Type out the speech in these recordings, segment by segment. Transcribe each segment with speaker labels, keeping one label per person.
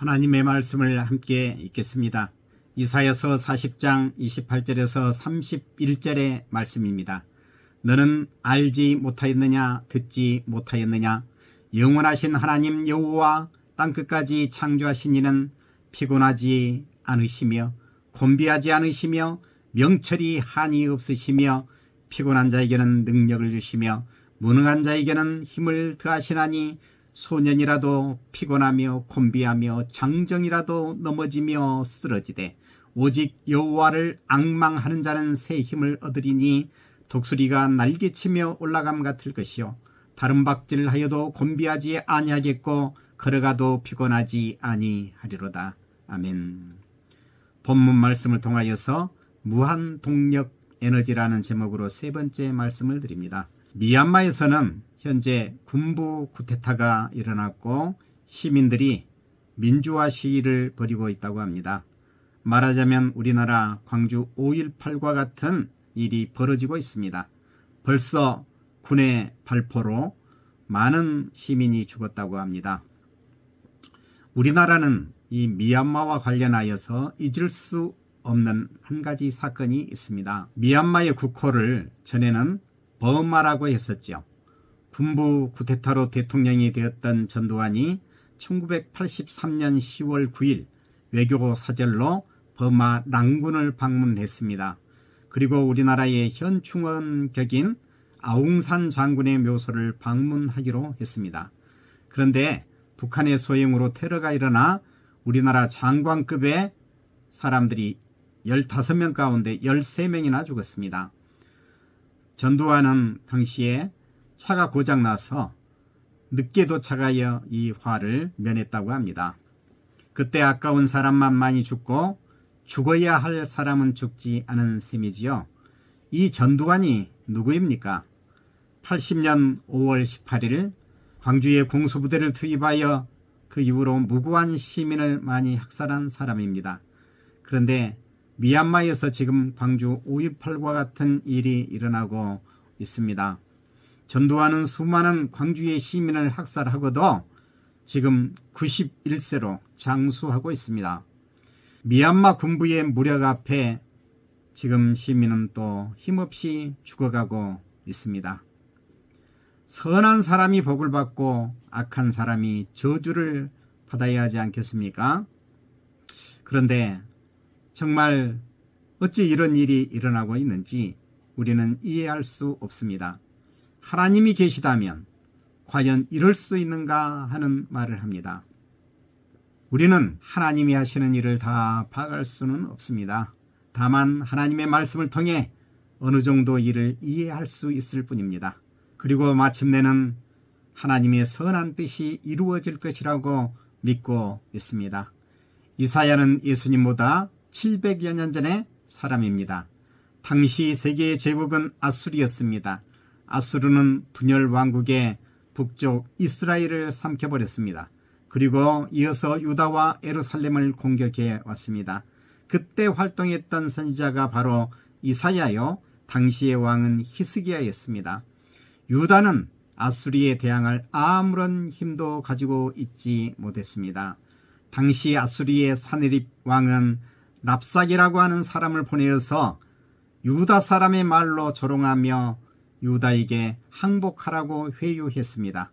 Speaker 1: 하나님의 말씀을 함께 읽겠습니다. 이사야서 40장 28절에서 31절의 말씀입니다. 너는 알지 못하였느냐 듣지 못하였느냐 영원하신 하나님 여호와 땅끝까지 창조하신 이는 피곤하지 않으시며 곤비하지 않으시며 명철이 한이 없으시며 피곤한 자에게는 능력을 주시며 무능한 자에게는 힘을 더하시나니 소년이라도 피곤하며 곤비하며 장정이라도 넘어지며 쓰러지되 오직 여호와를 앙망하는 자는 새 힘을 얻으리니 독수리가 날개치며 올라감 같을 것이요 다른 박질하여도 곤비하지 아니하겠고 걸어가도 피곤하지 아니하리로다. 아멘. 본문 말씀을 통하여서 무한 동력 에너지라는 제목으로 세 번째 말씀을 드립니다. 미얀마에서는 현재 군부 쿠데타가 일어났고 시민들이 민주화 시위를 벌이고 있다고 합니다. 말하자면 우리나라 광주 5.18과 같은 일이 벌어지고 있습니다. 벌써 군의 발포로 많은 시민이 죽었다고 합니다. 우리나라는 이 미얀마와 관련하여서 잊을 수 없는 한 가지 사건이 있습니다. 미얀마의 국호를 전에는 버마라고 했었죠. 군부 쿠데타로 대통령이 되었던 전두환이 1983년 10월 9일 외교 사절로 버마 랑군을 방문했습니다. 그리고 우리나라의 현 충원격인 아웅산 장군의 묘소를 방문하기로 했습니다. 그런데 북한의 소행으로 테러가 일어나 우리나라 장관급의 사람들이 15명 가운데 13명이나 죽었습니다. 전두환은 당시에 차가 고장나서 늦게 도착하여 이 화를 면했다고 합니다. 그때 아까운 사람만 많이 죽고 죽어야 할 사람은 죽지 않은 셈이지요. 이 전두환이 누구입니까? 80년 5월 18일 광주에 공수부대를 투입하여 그 이후로 무고한 시민을 많이 학살한 사람입니다. 그런데 미얀마에서 지금 광주 5.18과 같은 일이 일어나고 있습니다. 전두환은 수많은 광주의 시민을 학살하고도 지금 91세로 장수하고 있습니다. 미얀마 군부의 무력 앞에 지금 시민은 또 힘없이 죽어가고 있습니다. 선한 사람이 복을 받고 악한 사람이 저주를 받아야 하지 않겠습니까? 그런데 정말 어찌 이런 일이 일어나고 있는지 우리는 이해할 수 없습니다. 하나님이 계시다면 과연 이럴 수 있는가 하는 말을 합니다. 우리는 하나님이 하시는 일을 다 파악할 수는 없습니다. 다만 하나님의 말씀을 통해 어느 정도 일을 이해할 수 있을 뿐입니다. 그리고 마침내는 하나님의 선한 뜻이 이루어질 것이라고 믿고 있습니다. 이사야는 예수님보다 700여 년 전의 사람입니다. 당시 세계의 제국은 아수르였습니다. 아수르는 분열 왕국의 북쪽 이스라엘을 삼켜버렸습니다. 그리고 이어서 유다와 예루살렘을 공격해 왔습니다. 그때 활동했던 선지자가 바로 이사야요, 당시의 왕은 히스기야였습니다. 유다는 아수리에 대항할 아무런 힘도 가지고 있지 못했습니다. 당시 아수리의 사네립 왕은 랍삭이라고 하는 사람을 보내어서 유다 사람의 말로 조롱하며 유다에게 항복하라고 회유했습니다.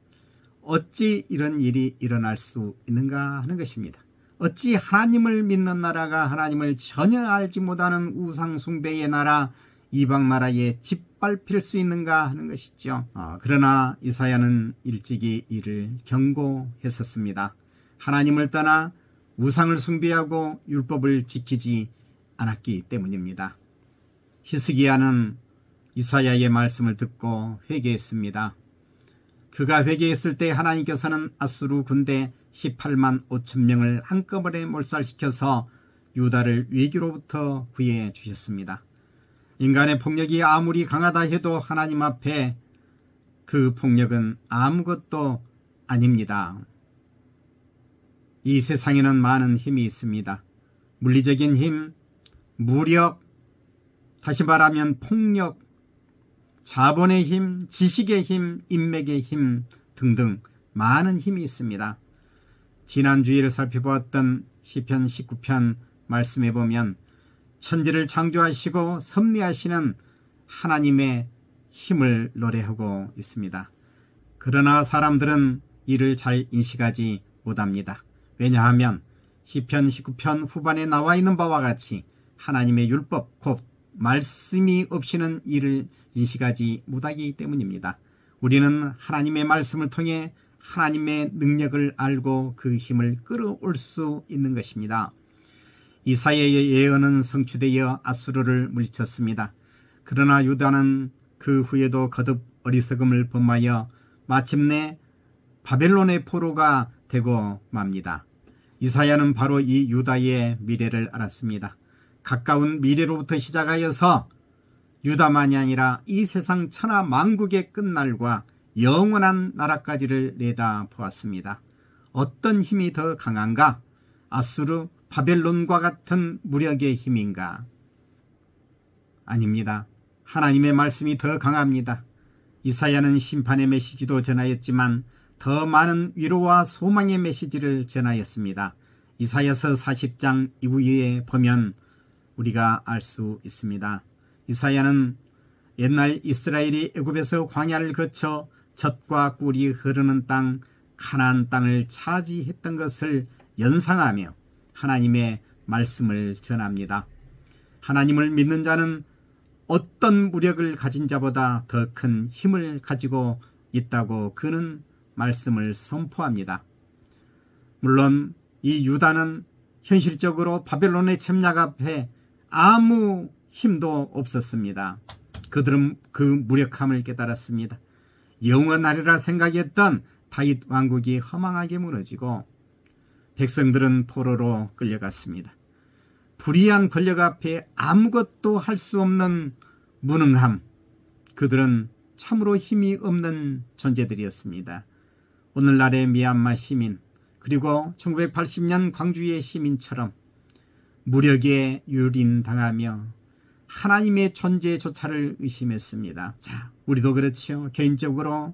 Speaker 1: 어찌 이런 일이 일어날 수 있는가 하는 것입니다. 어찌 하나님을 믿는 나라가 하나님을 전혀 알지 못하는 우상 숭배의 나라, 이방 나라에 짓밟힐 수 있는가 하는 것이죠. 그러나 이사야는 일찍이 이를 경고했었습니다. 하나님을 떠나 우상을 숭배하고 율법을 지키지 않았기 때문입니다. 히스기야는 이사야의 말씀을 듣고 회개했습니다. 그가 회개했을 때 하나님께서는 아수르 군대 18만 5천 명을 한꺼번에 몰살시켜서 유다를 위기로부터 구해 주셨습니다. 인간의 폭력이 아무리 강하다 해도 하나님 앞에 그 폭력은 아무것도 아닙니다. 이 세상에는 많은 힘이 있습니다. 물리적인 힘, 무력, 다시 말하면 폭력, 자본의 힘, 지식의 힘, 인맥의 힘 등등 많은 힘이 있습니다. 지난 주일을 살펴보았던 시편 19편 말씀에 보면 천지를 창조하시고 섭리하시는 하나님의 힘을 노래하고 있습니다. 그러나 사람들은 이를 잘 인식하지 못합니다. 왜냐하면 시편 19편 후반에 나와 있는 바와 같이 하나님의 율법 곧 말씀이 없이는 이를 인식하지 못하기 때문입니다. 우리는 하나님의 말씀을 통해 하나님의 능력을 알고 그 힘을 끌어올 수 있는 것입니다. 이사야의 예언은 성취되어 아수르를 물리쳤습니다. 그러나 유다는 그 후에도 거듭 어리석음을 범하여 마침내 바벨론의 포로가 되고 맙니다. 이사야는 바로 이 유다의 미래를 알았습니다. 가까운 미래로부터 시작하여서 유다만이 아니라 이 세상 천하 만국의 끝날과 영원한 나라까지를 내다보았습니다. 어떤 힘이 더 강한가? 아수르, 바벨론과 같은 무력의 힘인가? 아닙니다. 하나님의 말씀이 더 강합니다. 이사야는 심판의 메시지도 전하였지만 더 많은 위로와 소망의 메시지를 전하였습니다. 이사야서 40장 이후에 보면 우리가 알 수 있습니다. 이사야는 옛날 이스라엘이 애굽에서 광야를 거쳐 젖과 꿀이 흐르는 땅 가나안 땅을 차지했던 것을 연상하며 하나님의 말씀을 전합니다. 하나님을 믿는 자는 어떤 무력을 가진 자보다 더 큰 힘을 가지고 있다고 그는 말씀을 선포합니다. 물론 이 유다는 현실적으로 바벨론의 침략 앞에 아무 힘도 없었습니다. 그들은 그 무력함을 깨달았습니다. 영원하리라 생각했던 다윗 왕국이 허망하게 무너지고 백성들은 포로로 끌려갔습니다. 불의한 권력 앞에 아무것도 할 수 없는 무능함, 그들은 참으로 힘이 없는 존재들이었습니다. 오늘날의 미얀마 시민, 그리고 1980년 광주의 시민처럼 무력에 유린당하며 하나님의 존재조차를 의심했습니다. 자, 우리도 그렇죠. 개인적으로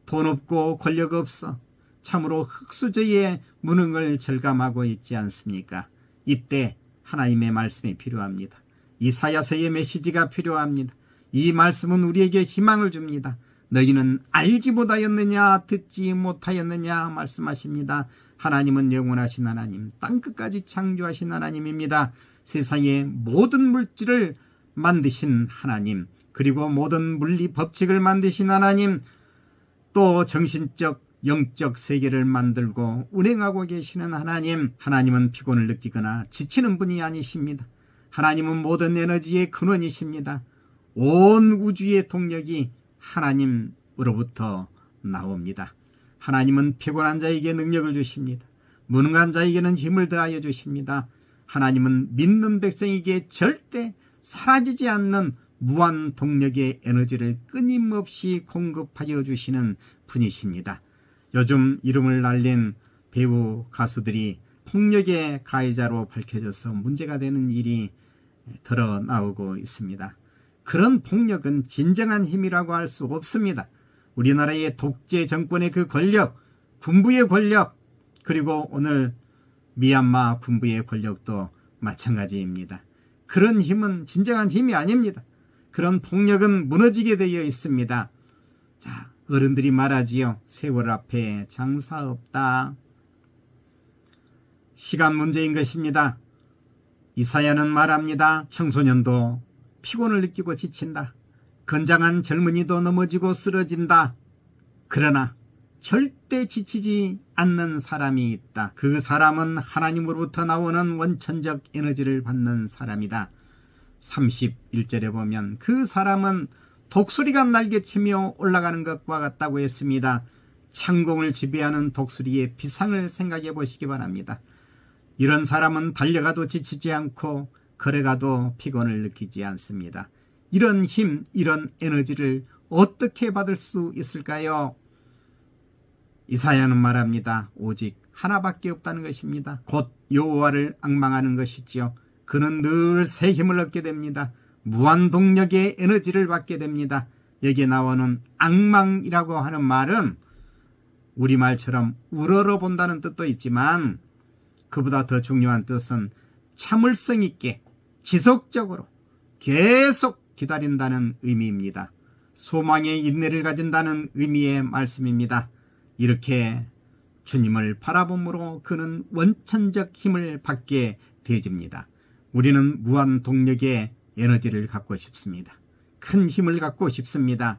Speaker 1: 돈 없고 권력 없어 참으로 흙수저의 무능을 절감하고 있지 않습니까? 이때 하나님의 말씀이 필요합니다. 이사야서의 메시지가 필요합니다. 이 말씀은 우리에게 희망을 줍니다. 너희는 알지 못하였느냐 듣지 못하였느냐 말씀하십니다. 하나님은 영원하신 하나님, 땅끝까지 창조하신 하나님입니다. 세상의 모든 물질을 만드신 하나님, 그리고 모든 물리 법칙을 만드신 하나님, 또 정신적 영적 세계를 만들고 운행하고 계시는 하나님, 하나님은 피곤을 느끼거나 지치는 분이 아니십니다. 하나님은 모든 에너지의 근원이십니다. 온 우주의 동력이 하나님으로부터 나옵니다. 하나님은 피곤한 자에게 능력을 주십니다. 무능한 자에게는 힘을 더하여 주십니다. 하나님은 믿는 백성에게 절대 사라지지 않는 무한 동력의 에너지를 끊임없이 공급하여 주시는 분이십니다. 요즘 이름을 날린 배우 가수들이 폭력의 가해자로 밝혀져서 문제가 되는 일이 드러나오고 있습니다. 그런 폭력은 진정한 힘이라고 할 수 없습니다. 우리나라의 독재 정권의 그 권력, 군부의 권력, 그리고 오늘 미얀마 군부의 권력도 마찬가지입니다. 그런 힘은 진정한 힘이 아닙니다. 그런 폭력은 무너지게 되어 있습니다. 자, 어른들이 말하지요. 세월 앞에 장사 없다. 시간 문제인 것입니다. 이사야는 말합니다. 청소년도 피곤을 느끼고 지친다. 건장한 젊은이도 넘어지고 쓰러진다. 그러나 절대 지치지 않는 사람이 있다. 그 사람은 하나님으로부터 나오는 원천적 에너지를 받는 사람이다. 31절에 보면 그 사람은 독수리가 날개치며 올라가는 것과 같다고 했습니다. 창공을 지배하는 독수리의 비상을 생각해 보시기 바랍니다. 이런 사람은 달려가도 지치지 않고 걸어가도 피곤을 느끼지 않습니다. 이런 힘, 이런 에너지를 어떻게 받을 수 있을까요? 이사야는 말합니다. 오직 하나밖에 없다는 것입니다. 곧 여호와를 앙망하는 것이지요. 그는 늘 새 힘을 얻게 됩니다. 무한동력의 에너지를 받게 됩니다. 여기에 나오는 앙망이라고 하는 말은 우리말처럼 우러러 본다는 뜻도 있지만 그보다 더 중요한 뜻은 참을성 있게 지속적으로 계속 기다린다는 의미입니다. 소망의 인내를 가진다는 의미의 말씀입니다. 이렇게 주님을 바라봄으로 그는 원천적 힘을 받게 되집니다. 우리는 무한 동력의 에너지를 갖고 싶습니다. 큰 힘을 갖고 싶습니다.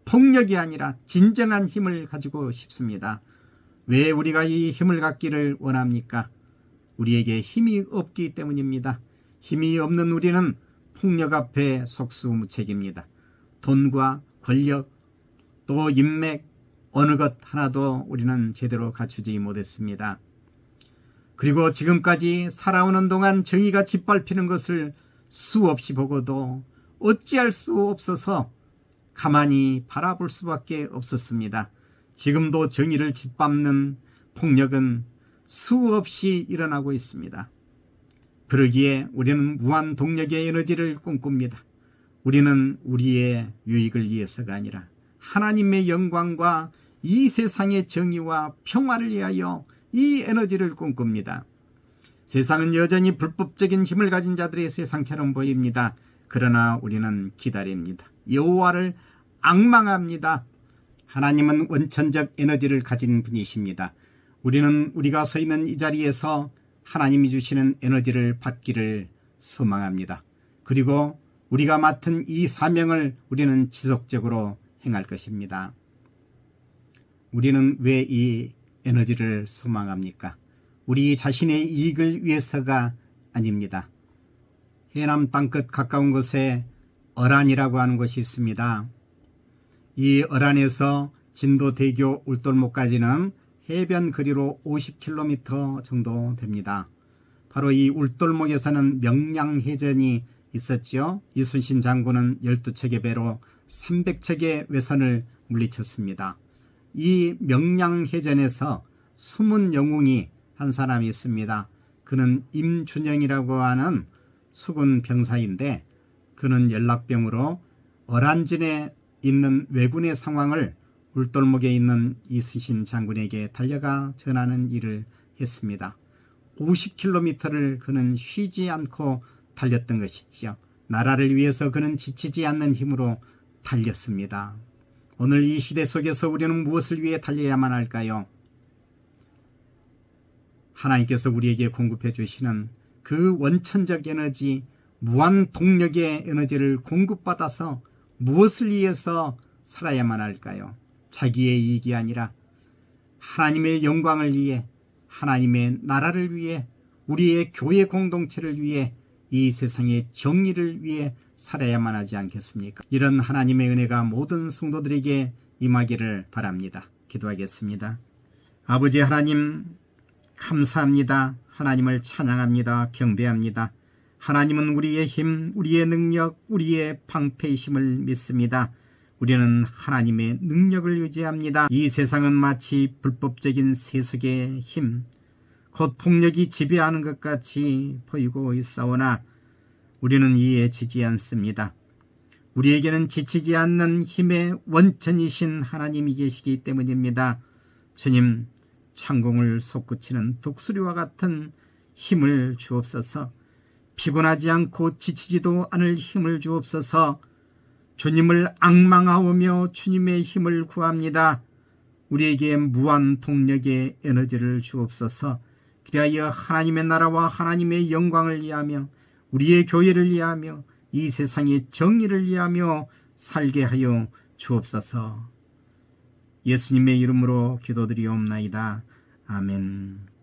Speaker 1: 폭력이 아니라 진정한 힘을 가지고 싶습니다. 왜 우리가 이 힘을 갖기를 원합니까? 우리에게 힘이 없기 때문입니다. 힘이 없는 우리는 폭력 앞에 속수무책입니다. 돈과 권력, 또 인맥, 어느 것 하나도 우리는 제대로 갖추지 못했습니다. 그리고 지금까지 살아오는 동안 정의가 짓밟히는 것을 수없이 보고도 어찌할 수 없어서 가만히 바라볼 수밖에 없었습니다. 지금도 정의를 짓밟는 폭력은 수없이 일어나고 있습니다. 그러기에 우리는 무한 동력의 에너지를 꿈꿉니다. 우리는 우리의 유익을 위해서가 아니라 하나님의 영광과 이 세상의 정의와 평화를 위하여 이 에너지를 꿈꿉니다. 세상은 여전히 불법적인 힘을 가진 자들의 세상처럼 보입니다. 그러나 우리는 기다립니다. 여호와를 앙망합니다. 하나님은 원천적 에너지를 가진 분이십니다. 우리는 우리가 서 있는 이 자리에서 하나님이 주시는 에너지를 받기를 소망합니다. 그리고 우리가 맡은 이 사명을 우리는 지속적으로 행할 것입니다. 우리는 왜 이 에너지를 소망합니까? 우리 자신의 이익을 위해서가 아닙니다. 해남 땅끝 가까운 곳에 어란이라고 하는 곳이 있습니다. 이 어란에서 진도대교 울돌목까지는 해변 거리로 50km 정도 됩니다. 바로 이 울돌목에서는 명량해전이 있었죠. 이순신 장군은 12척의 배로 300척의 외선을 물리쳤습니다. 이 명량해전에서 숨은 영웅이 한 사람이 있습니다. 그는 임준영이라고 하는 수군 병사인데 그는 연락병으로 어란진에 있는 왜군의 상황을 울돌목에 있는 이순신 장군에게 달려가 전하는 일을 했습니다. 50km를 그는 쉬지 않고 달렸던 것이지요. 나라를 위해서 그는 지치지 않는 힘으로 달렸습니다. 오늘 이 시대 속에서 우리는 무엇을 위해 달려야만 할까요? 하나님께서 우리에게 공급해 주시는 그 원천적 에너지, 무한 동력의 에너지를 공급받아서 무엇을 위해서 살아야만 할까요? 자기의 이익이 아니라 하나님의 영광을 위해, 하나님의 나라를 위해, 우리의 교회 공동체를 위해, 이 세상의 정의를 위해 살아야만 하지 않겠습니까? 이런 하나님의 은혜가 모든 성도들에게 임하기를 바랍니다. 기도하겠습니다. 아버지 하나님, 감사합니다. 하나님을 찬양합니다. 경배합니다. 하나님은 우리의 힘, 우리의 능력, 우리의 방패이심을 믿습니다. 우리는 하나님의 능력을 의지합니다. 이 세상은 마치 불법적인 세속의 힘, 곧 폭력이 지배하는 것 같이 보이고 있사오나 우리는 이에 지지 않습니다. 우리에게는 지치지 않는 힘의 원천이신 하나님이 계시기 때문입니다. 주님, 창공을 솟구치는 독수리와 같은 힘을 주옵소서. 피곤하지 않고 지치지도 않을 힘을 주옵소서. 주님을 앙망하오며 주님의 힘을 구합니다. 우리에게 무한 동력의 에너지를 주옵소서. 그리하여 하나님의 나라와 하나님의 영광을 위하며 우리의 교회를 위하며 이 세상의 정의를 위하며 살게 하여 주옵소서. 예수님의 이름으로 기도드리옵나이다. 아멘.